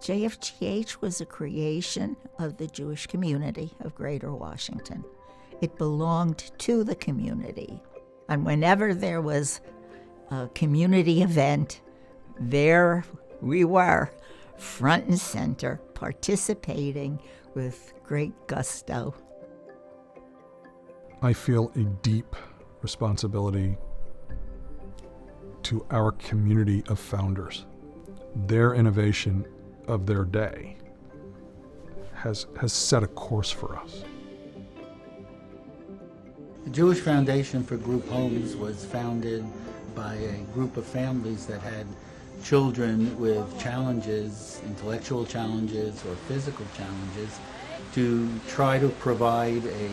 JFGH was a creation of the Jewish community of Greater Washington. It belonged to the community. And whenever there was a community event, there we were, front and center, participating with great gusto. I feel a deep responsibility to our community of founders. Their innovation of their day has set a course for us. The Jewish Foundation for Group Homes was founded by a group of families that had children with challenges, intellectual challenges or physical challenges, to try to provide a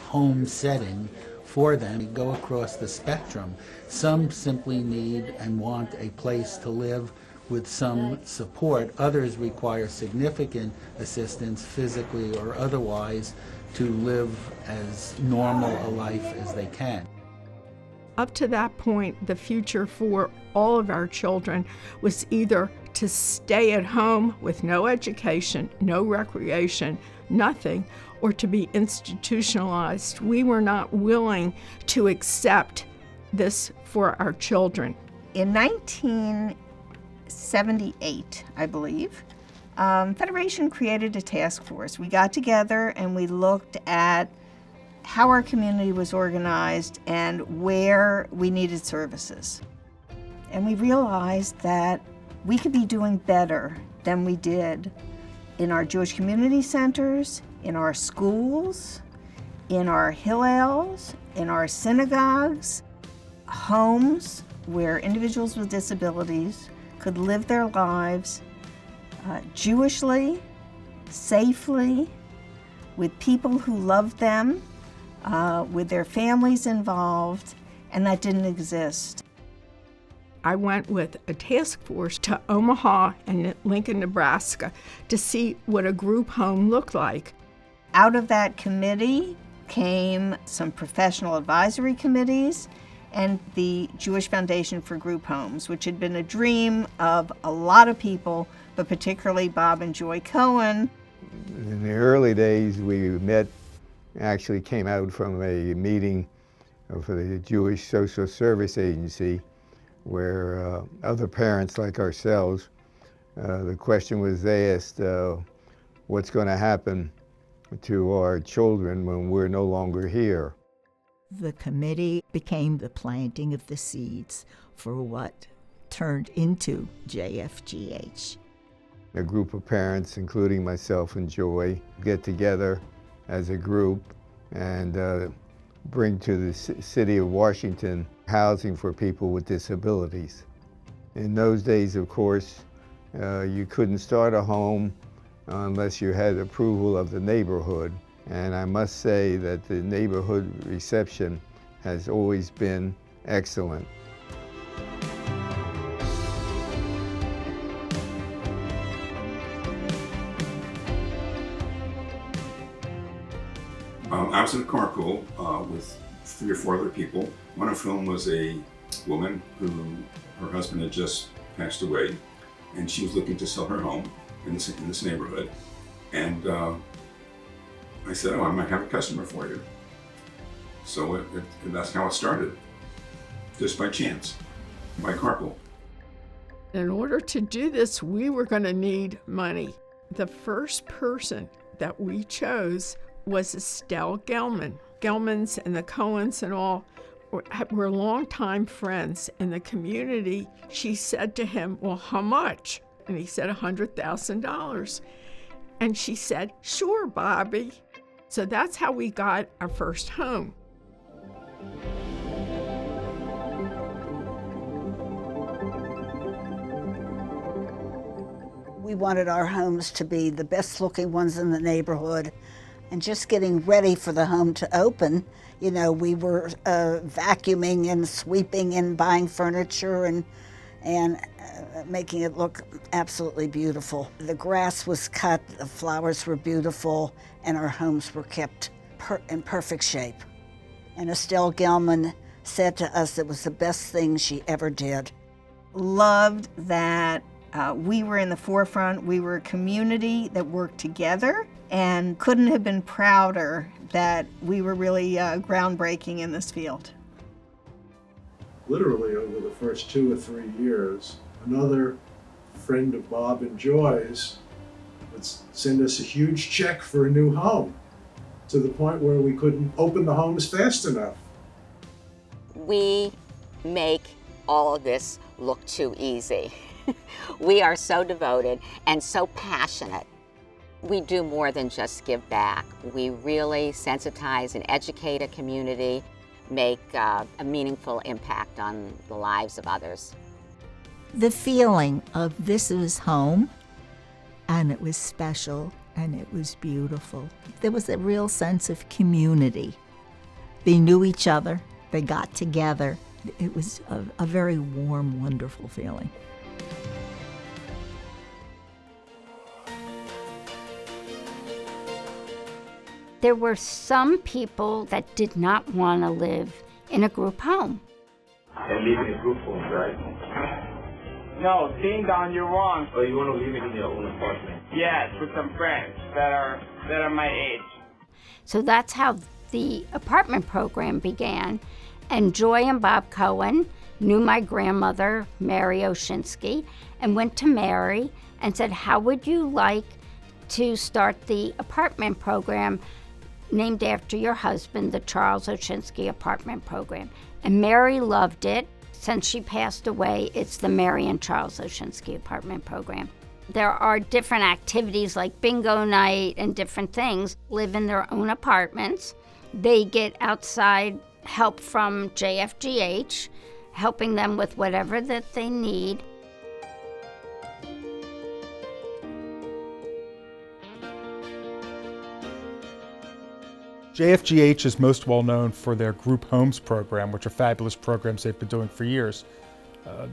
home setting for them. We go across the spectrum. Some simply need and want a place to live with some support. Others require significant assistance, physically or otherwise, to live as normal a life as they can. Up to that point, the future for all of our children was either to stay at home with no education, no recreation, nothing, or to be institutionalized. We were not willing to accept this for our children. In 1978, I believe, Federation created a task force. We got together and we looked at how our community was organized and where we needed services. And we realized that we could be doing better than we did in our Jewish community centers, in our schools, in our hillels, in our synagogues, homes where individuals with disabilities could live their lives Jewishly, safely, with people who loved them, with their families involved, and that didn't exist. I went with a task force to Omaha and Lincoln, Nebraska to see what a group home looked like. Out of that committee came some professional advisory committees and the Jewish Foundation for Group Homes, which had been a dream of a lot of people, but particularly Bob and Joy Cohen. In the early days, we met, actually came out from a meeting for the Jewish Social Service Agency, where other parents like ourselves, the question was asked, what's going to happen to our children when we're no longer here? The committee became the planting of the seeds for what turned into JFGH. A group of parents, including myself and Joy, get together as a group and bring to the city of Washington housing for people with disabilities. In those days, of course, you couldn't start a home unless you had approval of the neighborhood. And I must say that the neighborhood reception has always been excellent. I was in a carpool with 3 or 4 other people, one of whom was a woman who her husband had just passed away, and she was looking to sell her home in this neighborhood. And I said, oh, I might have a customer for you. So that's how it started, just by chance, by carpool. In order to do this, we were going to need money. The first person that we chose was Estelle Gelman. Gelmans and the Cohens and all were longtime friends in the community. She said to him, well, how much? And he said $100,000. And she said, sure, Bobby. So that's how we got our first home. We wanted our homes to be the best looking ones in the neighborhood. And just getting ready for the home to open, you know, we were vacuuming and sweeping and buying furniture and making it look absolutely beautiful. The grass was cut, the flowers were beautiful, and our homes were kept in perfect shape. And Estelle Gelman said to us it was the best thing she ever did. Loved that We were in the forefront. We were a community that worked together, and couldn't have been prouder that we were really groundbreaking in this field. Literally over the first 2 or 3 years, another friend of Bob and Joy's would send us a huge check for a new home, to the point where we couldn't open the homes fast enough. We make all of this look too easy. We are so devoted and so passionate. We do more than just give back. We really sensitize and educate a community, make a meaningful impact on the lives of others. The feeling of this was home, and it was special, and it was beautiful. There was a real sense of community. They knew each other, they got together. It was a very warm, wonderful feeling. There were some people that did not want to live in a group home. And live in a group home, right? No, ding dong, you're wrong. Oh, you want to live in your own apartment? Yes, with some friends that are my age. So that's how the apartment program began. And Joy and Bob Cohen knew my grandmother, Mary Oshinsky, and went to Mary and said, how would you like to start the apartment program named after your husband, the Charles Oshinsky Apartment Program? And Mary loved it. Since she passed away, it's the Mary and Charles Oshinsky Apartment Program. There are different activities like bingo night and different things. Live in their own apartments. They get outside help from JFGH, helping them with whatever that they need. JFGH is most well known for their group homes program, which are fabulous programs they've been doing for years.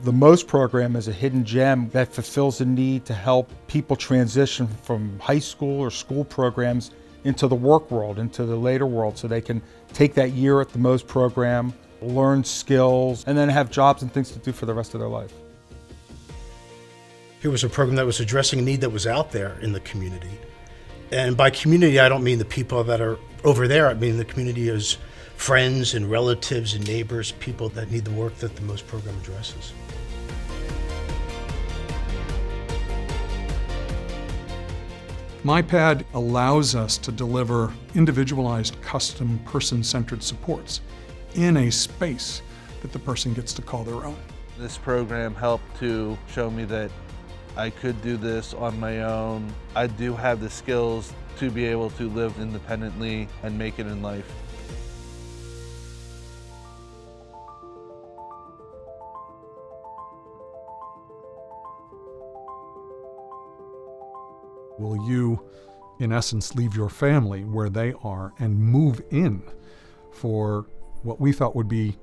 The MOST program is a hidden gem that fulfills a need to help people transition from high school or school programs into the work world, into the later world, so they can take that year at the MOST program, learn skills, and then have jobs and things to do for the rest of their life. It was a program that was addressing a need that was out there in the community. And by community, I don't mean the people that are over there. I mean the community as friends and relatives and neighbors, people that need the work that the MOST program addresses. MyPad allows us to deliver individualized, custom, person-centered supports in a space that the person gets to call their own. This program helped to show me that I could do this on my own. I do have the skills to be able to live independently and make it in life. Will you, in essence, leave your family where they are and move in for what we thought would be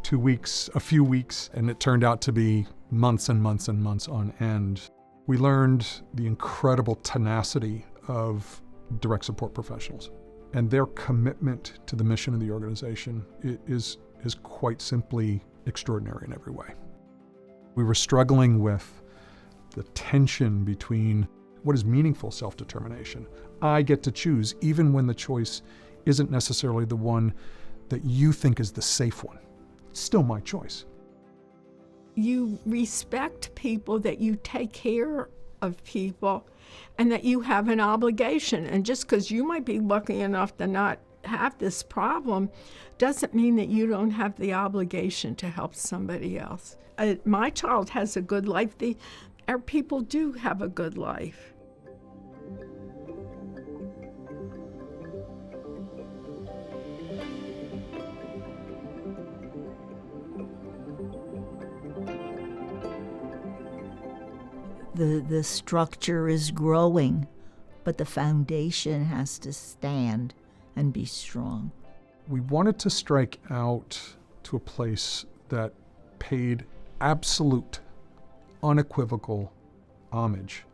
2 weeks, a few weeks, and it turned out to be months and months and months on end. We learned the incredible tenacity of direct support professionals, and their commitment to the mission of the organization is quite simply extraordinary in every way. We were struggling with the tension between what is meaningful self-determination. I get to choose, even when the choice isn't necessarily the one that you think is the safe one. It's still my choice. You respect people, that you take care of people, and that you have an obligation. And just because you might be lucky enough to not have this problem doesn't mean that you don't have the obligation to help somebody else. My child has a good life. Our people do have a good life. The structure is growing, but the foundation has to stand and be strong. We wanted to strike out to a place that paid absolute, unequivocal homage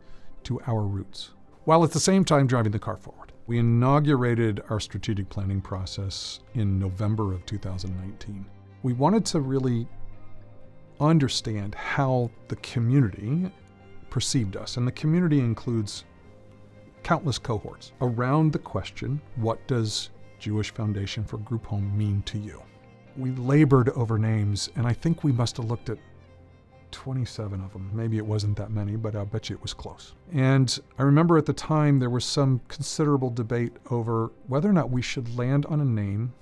to our roots, while at the same time driving the car forward. We inaugurated our strategic planning process in November of 2019. We wanted to really understand how the community, perceived us. And the community includes countless cohorts around the question, what does Jewish Foundation for Group Home mean to you? We labored over names, and I think we must have looked at 27 of them. Maybe it wasn't that many, but I'll bet you it was close. And I remember at the time there was some considerable debate over whether or not we should land on a name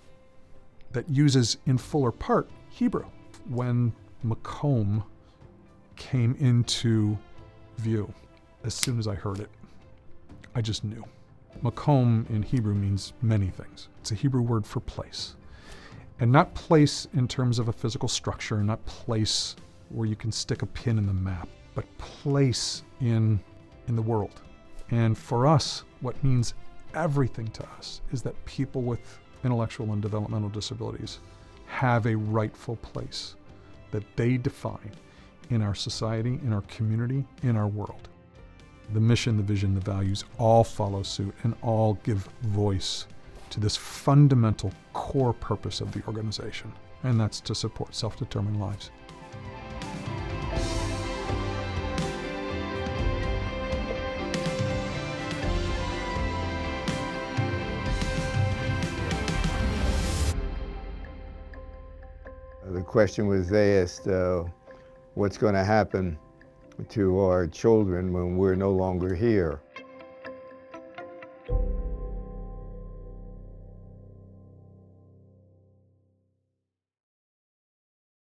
that uses in full or part Hebrew. When Makom came into view, as soon as I heard it, I just knew. Makom in Hebrew means many things. It's a Hebrew word for place. And not place in terms of a physical structure, not place where you can stick a pin in the map, but place in the world. And for us, what means everything to us is that people with intellectual and developmental disabilities have a rightful place that they define in our society, in our community, in our world. The mission, the vision, the values all follow suit and all give voice to this fundamental core purpose of the organization, and that's to support self-determined lives. The question was asked, what's going to happen to our children when we're no longer here?